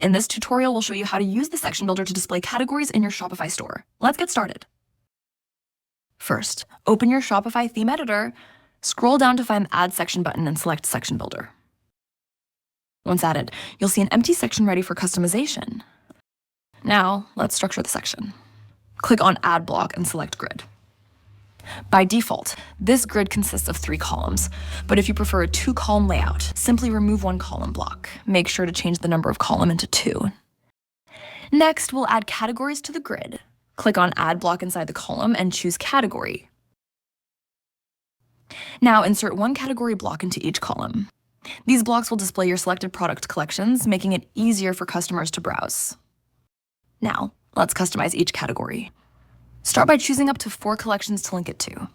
In this tutorial, we'll show you how to use the section builder to display categories in your Shopify store. Let's get started. First, open your Shopify theme editor, scroll down to find the Add Section button and select Section Builder. Once added, you'll see an empty section ready for customization. Now, let's structure the section. Click on Add Block and select Grid. By default, this grid consists of 3 columns, but if you prefer a 2-column layout, simply remove 1 column block. Make sure to change the number of column into 2. Next, we'll add categories to the grid. Click on Add Block inside the column and choose Category. Now insert 1 category block into each column. These blocks will display your selected product collections, making it easier for customers to browse. Now, let's customize each category. Start by choosing up to 4 collections to link it to.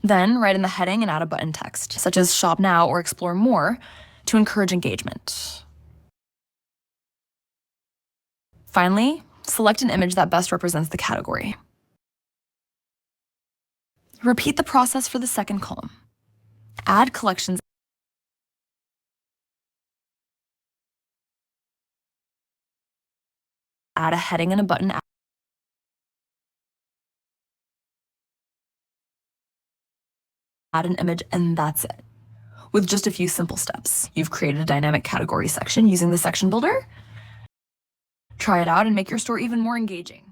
Then write in the heading and add a button text, such as Shop Now or Explore More, to encourage engagement. Finally, select an image that best represents the category. Repeat the process for the second column. Add collections. Add a heading and a button. Add an image, and that's it. With just a few simple steps, you've created a dynamic category section using the section builder. Try it out and make your store even more engaging.